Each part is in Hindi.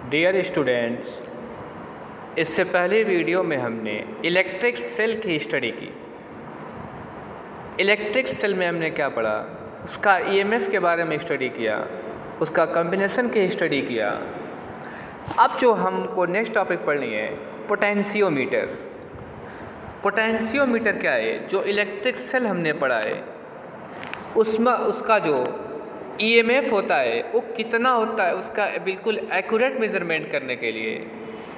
डियर स्टूडेंट्स, इससे पहले वीडियो में हमने इलेक्ट्रिक सेल की स्टडी की। इलेक्ट्रिक सेल में हमने क्या पढ़ा, उसका ईएमएफ के बारे में स्टडी किया, उसका कॉम्बिनेशन की स्टडी किया। अब जो हमको नेक्स्ट टॉपिक पढ़नी है, पोटेंशियोमीटर। पोटेंशियोमीटर क्या है? जो इलेक्ट्रिक सेल हमने पढ़ा है उसमें उसका जो ईएमएफ होता है वो कितना होता है, उसका बिल्कुल एक्यूरेट मेज़रमेंट करने के लिए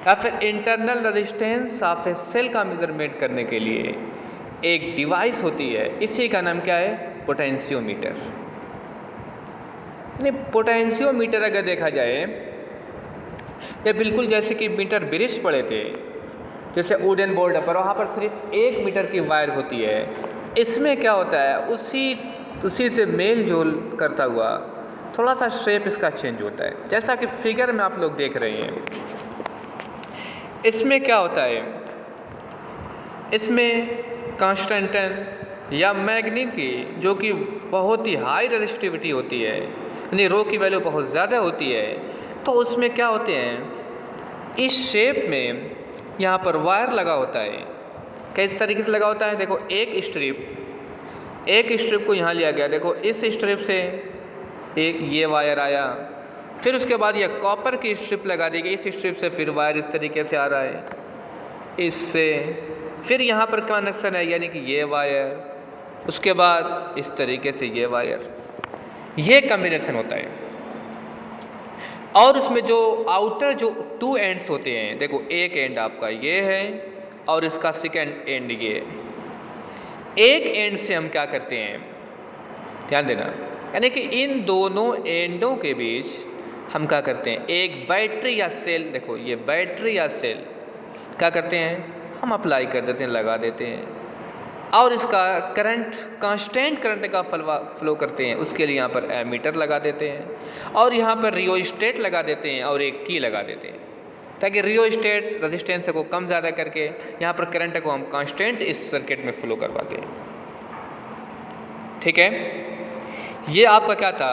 या फिर internal resistance of a cell का मेज़रमेंट करने के लिए एक डिवाइस होती है। इसी का नाम क्या है? पोटेंशियोमीटर। यानी पोटेंशियोमीटर अगर देखा जाए, ये बिल्कुल जैसे कि मीटर ब्रिज पड़े थे, जैसे वुडन बोर्ड पर, वहाँ पर सिर्फ 1 मीटर की वायर होती है। इसमें क्या होता है, उसी से मेल जोल करता हुआ थोड़ा सा शेप इसका चेंज होता है, जैसा कि फिगर में आप लोग देख रहे हैं। इसमें क्या होता है, इसमें कांस्टेंटन या मैग्नेट की जो कि बहुत ही हाई रेजिस्टिविटी होती है, यानी रो की वैल्यू बहुत ज़्यादा होती है, तो उसमें क्या होते हैं, इस शेप में यहाँ पर वायर लगा होता है। किस तरीके से लगा होता है? देखो, एक स्ट्रिप को यहाँ लिया गया। देखो, इस स्ट्रिप से एक ये वायर आया, फिर उसके बाद ये कॉपर की स्ट्रिप लगा दी गई। इस स्ट्रिप से फिर वायर इस तरीके से आ रहा है, इससे फिर यहाँ पर कनेक्शन है, यानी कि ये वायर, उसके बाद इस तरीके से ये वायर, ये कॉम्बिनेशन होता है। और उसमें जो आउटर जो 2 एंड्स होते हैं, देखो, एक एंड आपका ये है और इसका सेकेंड एंड ये। एक एंड से हम क्या करते हैं, ध्यान देना, यानी कि इन दोनों एंडों के बीच हम क्या करते हैं, एक बैटरी या सेल, देखो ये बैटरी या सेल क्या करते हैं, हम अप्लाई कर देते हैं, लगा देते हैं, और इसका करंट, कांस्टेंट करंट का फ्लो करते हैं। उसके लिए यहाँ पर एमीटर लगा देते हैं और यहाँ पर रियोस्टेट लगा देते हैं और एक की लगा देते हैं, ताकि रियोस्टेट रेजिस्टेंस को कम ज़्यादा करके यहाँ पर करंट को हम कांस्टेंट इस सर्किट में फ्लो करवाते हैं। ठीक है, ये आपका क्या था।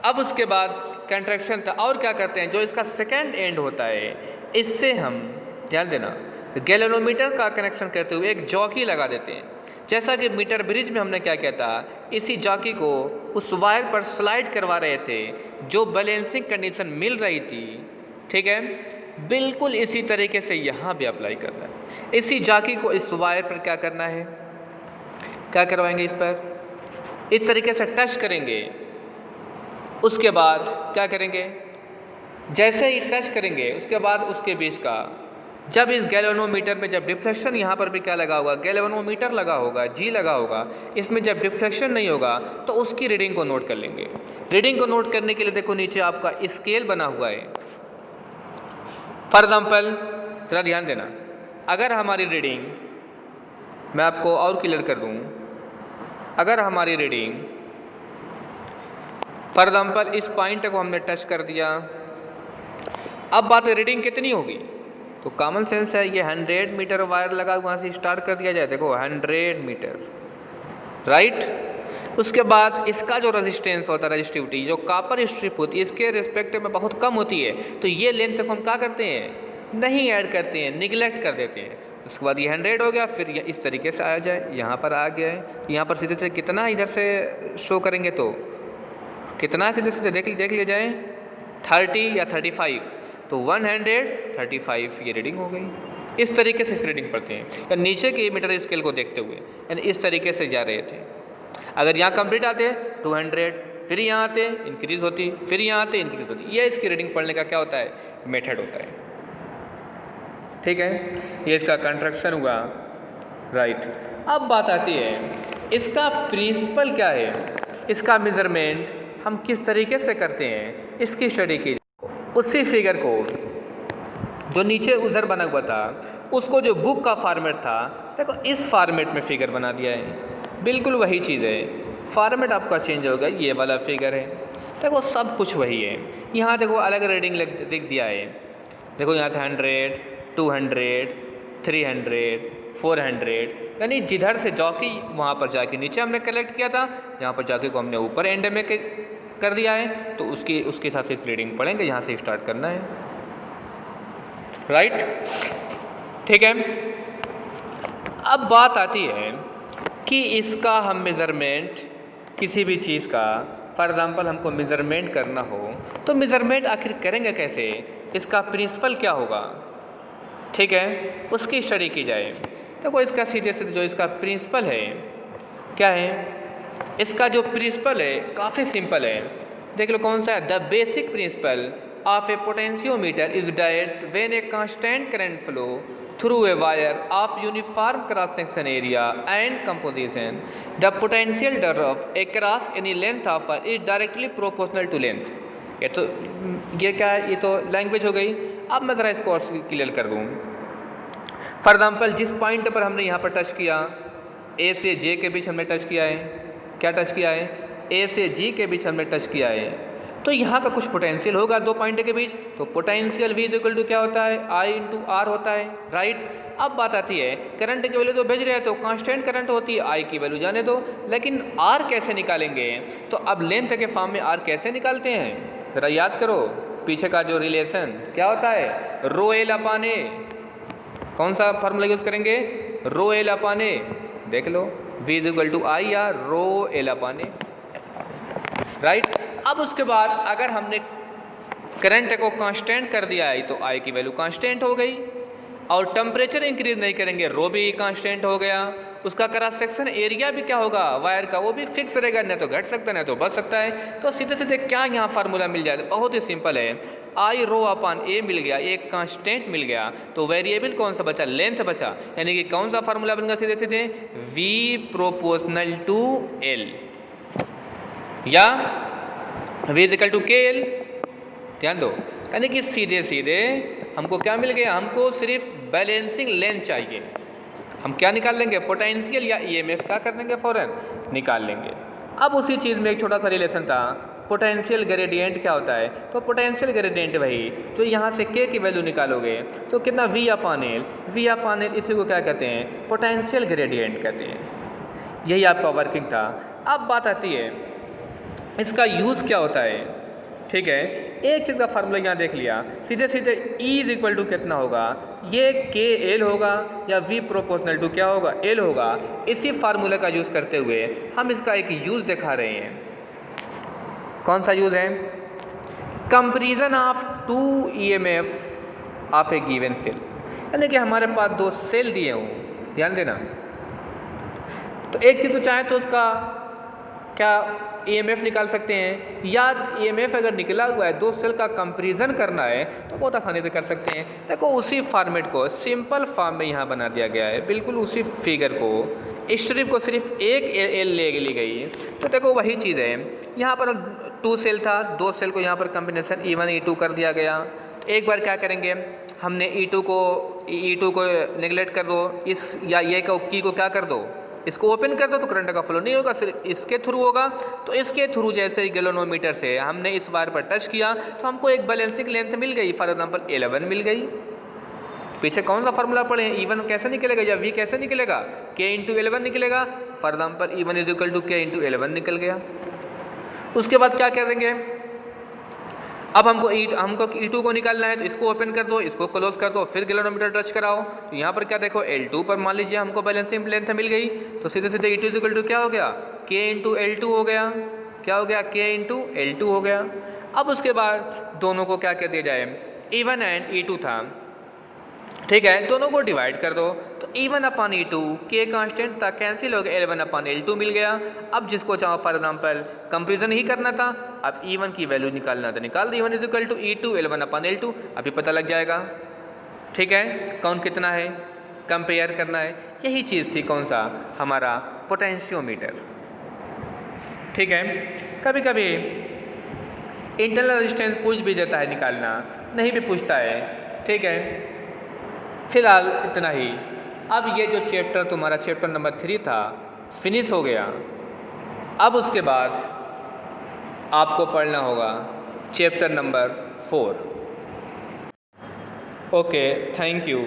अब उसके बाद कंट्रैक्शन था, और क्या करते हैं, जो इसका सेकेंड एंड होता है, इससे हम, ध्यान देना, गैल्वेनोमीटर का कनेक्शन करते हुए एक जॉकी लगा देते हैं। जैसा कि मीटर ब्रिज में हमने क्या किया था, इसी जॉकी को उस वायर पर स्लाइड करवा रहे थे, जो बैलेंसिंग कंडीशन मिल रही थी। ठीक है, बिल्कुल इसी तरीके से यहाँ भी अप्लाई करना है। इसी जॉकी को इस वायर पर क्या करना है, क्या करवाएंगे, इस पर इस तरीके से टच करेंगे। उसके बाद क्या करेंगे, जैसे ही टच करेंगे उसके बाद उसके बीच का, जब इस गैल्वेनोमीटर में जब डिफ्लेक्शन, यहाँ पर भी क्या लगा होगा, गैल्वेनोमीटर लगा होगा, जी लगा होगा, इसमें जब डिफ्लेक्शन नहीं होगा तो उसकी रीडिंग को नोट कर लेंगे। रीडिंग को नोट करने के लिए देखो, नीचे आपका स्केल बना हुआ है। फॉर एग्जाम्पल, जरा ध्यान देना, अगर हमारी रीडिंग, मैं आपको और क्लियर कर दूँ, अगर हमारी रीडिंग, फॉर एग्जाम्पल, इस पॉइंट को हमने टच कर दिया, अब बात रीडिंग कितनी होगी, तो कॉमन सेंस है, ये 100 मीटर वायर लगा, वहाँ से स्टार्ट कर दिया जाए। देखो 100 मीटर, राइट। उसके बाद इसका जो रेजिस्टेंस होता है, रेजिस्टिविटी, जो कॉपर स्ट्रिप होती है, इसके रिस्पेक्ट में बहुत कम होती है, तो ये लेंथ को हम क्या करते हैं, नहीं ऐड करते हैं, निगलेक्ट कर देते हैं। उसके बाद ये 100 हो गया, फिर इस तरीके से आ जाए, यहाँ पर आ गया है, यहाँ पर सीधे से कितना इधर से शो करेंगे, तो कितना सीधे सीधे देख लिया जाए, 30 या 35, तो 135 ये रीडिंग हो गई। इस तरीके से इस रीडिंग पढ़ते हैं, या नीचे के मीटर स्केल को देखते हुए, यानी इस तरीके से जा रहे थे। अगर यहाँ कंप्लीट आते 200, फिर यहाँ आते इंक्रीज़ होती, फिर यहाँ आते इंक्रीज़ होती। ये इसकी रीडिंग पढ़ने का क्या होता है, मेथड होता है। ठीक है, ये इसका कंस्ट्रक्शन हुआ, राइट। अब बात आती है, इसका प्रिंसिपल क्या है, इसका मेज़रमेंट हम किस तरीके से करते हैं, इसकी स्टडी की। उसी फिगर को जो नीचे उधर बना हुआ था, उसको जो बुक का फॉर्मेट था, देखो इस फॉर्मेट में फिगर बना दिया है। बिल्कुल वही चीज़ है, फॉर्मेट आपका चेंज होगा, ये वाला फिगर है। देखो सब कुछ वही है। यहाँ देखो अलग रीडिंग लिख दिया है। देखो यहाँ से 100, 200, 300, 400, यानी जिधर से जॉकी वहाँ पर जाके नीचे हमने कलेक्ट किया था, यहाँ पर जाके को हमने ऊपर एंड में कर दिया है, तो उसके हिसाब से रीडिंग पढ़ेंगे, यहाँ से स्टार्ट करना है। राइट, ठीक है। अब बात आती है कि इसका हम मेज़रमेंट किसी भी चीज़ का, फॉर एग्ज़ाम्पल हमको मेज़रमेंट करना हो तो मेज़रमेंट आखिर करेंगे कैसे, इसका प्रिंसिपल क्या होगा, ठीक है, उसकी स्टडी की जाए। तो इसका सीधे सीधे जो इसका प्रिंसिपल है क्या है, इसका जो प्रिंसिपल है काफ़ी सिंपल है, देख लो कौन सा है। The basic principle of A potentiometer is that when a constant current flow through a wire of uniform cross section area and composition, the potential drop across any length of wire is directly proportional to length। ये क्या है, ये तो लैंग्वेज हो गई। अब मैं ज़रा इसको और क्लियर कर दूँ। फॉर एग्जाम्पल जिस पॉइंट पर हमने यहाँ पर टच किया, ए से जे के बीच हमने टच किया है, क्या टच किया है, ए से जी के बीच हमने टच किया है, तो यहाँ का कुछ पोटेंशियल होगा दो पॉइंट के बीच, तो potential V is equal to क्या होता है, I इंटू आर होता है, राइट। अब बात आती है करंट की वैल्यू तो भेज रहे हैं तो कांस्टेंट करंट होती है, I की वैल्यू जाने दो, लेकिन R कैसे निकालेंगे, तो अब लेंथ के फॉर्म में R कैसे निकालते हैं, ज़रा याद करो पीछे का जो रिलेशन क्या होता है, रो एल अपान ए, कौन सा फार्मूला यूज़ करेंगे, रो एल अपान ए, देख लो V इज इक्वल टू आई या रो एल अपान ए, राइट। अब उसके बाद अगर हमने करंट को कांस्टेंट कर दिया है तो I की वैल्यू कांस्टेंट हो गई, और टेम्परेचर इंक्रीज नहीं करेंगे, रो भी कांस्टेंट हो गया, उसका क्रॉस सेक्शन एरिया भी क्या होगा वायर का, वो भी फिक्स रहेगा, न तो घट सकता है न तो बढ़ सकता है। तो सीधे सीधे क्या यहाँ फार्मूला मिल जाए, बहुत ही सिंपल है, I रो अपान ए मिल गया, एक कांस्टेंट मिल गया, तो वेरिएबल कौन सा बचा, लेंथ बचा, यानी कि कौन सा फार्मूला बन गया सीधे सीधे, V प्रोपोर्शनल टू L या V इज इक्वल टू के एल, ध्यान दो, यानी कि सीधे सीधे हमको क्या मिल गया, हमको सिर्फ बैलेंसिंग लेंथ चाहिए, हम क्या निकाल लेंगे, पोटेंशियल या EMF क्या कर लेंगे, फौरन निकाल लेंगे। अब उसी चीज़ में एक छोटा सा रिलेशन था, पोटेंशियल ग्रेडियंट क्या होता है, तो पोटेंशियल ग्रेडियंट वही, तो यहाँ से K की वैल्यू निकालोगे तो कितना V अपान एल, V अपान एल इसी को क्या कहते हैं, पोटेंशियल ग्रेडियंट कहते हैं, यही आपका वर्किंग था। अब बात आती है इसका यूज़ क्या होता है, ठीक है, एक चीज़ का फार्मूला यहाँ देख लिया, सीधे सीधे E इज इक्वल टू कितना होगा, ये के एल होगा या V प्रोपोर्शनल टू क्या होगा, एल होगा। इसी फार्मूला का यूज़ करते हुए हम इसका एक यूज़ दिखा रहे हैं, कौन सा यूज़ है, comparison of two EMF of a given cell, यानी कि हमारे पास दो सेल दिए हों, ध्यान देना, तो एक चीज़ तो चाहे तो उसका क्या EMF निकाल सकते हैं, या EMF अगर निकला हुआ है दो सेल का कंपैरिजन करना है तो बहुत आसानी से कर सकते हैं। देखो उसी फॉर्मेट को सिंपल फॉर्म में यहाँ बना दिया गया है, बिल्कुल उसी फिगर को, स्ट्रिप को सिर्फ एक एल ले ली गई, तो देखो वही चीज़ है, यहाँ पर टू सेल था, दो सेल को यहाँ पर कम्बिनेशन E1 E2 कर दिया गया। तो एक बार क्या करेंगे, हमने E2 को नेगलेक्ट कर दो, इस या ये की को क्या कर दो, इसको ओपन कर दो तो करंट का फ्लो नहीं होगा, सिर्फ इसके थ्रू होगा। तो इसके थ्रू जैसे ही गैल्वेनोमीटर से हमने इस वायर पर टच किया तो हमको एक बैलेंसिंग लेंथ मिल गई, फॉर एग्जांपल 11 मिल गई। पीछे कौन सा फार्मूला पढ़े हैं, E1 कैसे निकलेगा या V कैसे निकलेगा, K इंटू 11 निकलेगा, for example E1 is equal to K into 11 निकल गया। उसके बाद क्या करेंगे, अब हमको E2 को निकालना है, तो इसको ओपन कर दो, इसको क्लोज कर दो, फिर गैल्वेनोमीटर टच कराओ, तो यहाँ पर क्या देखो L2 पर मान लीजिए हमको बैलेंसिंग लेंथ मिल गई, तो सीधे सीधे E2 इक्वल टू क्या हो गया, K इंटू L2 हो गया, क्या हो गया, K इंटू L2 हो गया। अब उसके बाद दोनों को क्या कह दिया जाए, E1 एंड E2 था, ठीक है, दोनों को डिवाइड कर दो, तो E1 अपान E2, K कांस्टेंट था, कैंसिल हो गया, L1 अपान L2 मिल गया। अब जिसको चाहो फॉर एग्जांपल कंपेरिजन ही करना था, अब E1 की वैल्यू निकालना था, निकाल दी, E1 is equal to E2 L1 upon L2, अभी पता लग जाएगा, ठीक है, कौन कितना है, कंपेयर करना है। यही चीज़ थी कौन सा, हमारा पोटेंशियोमीटर, ठीक है। कभी कभी इंटरनल रेजिस्टेंस पूछ भी देता है निकालना, नहीं भी पूछता है, ठीक है। फिलहाल इतना ही। अब ये जो चैप्टर तुम्हारा चैप्टर नंबर 3 था फिनिश हो गया। अब उसके बाद आपको पढ़ना होगा chapter number 4। Okay, thank you.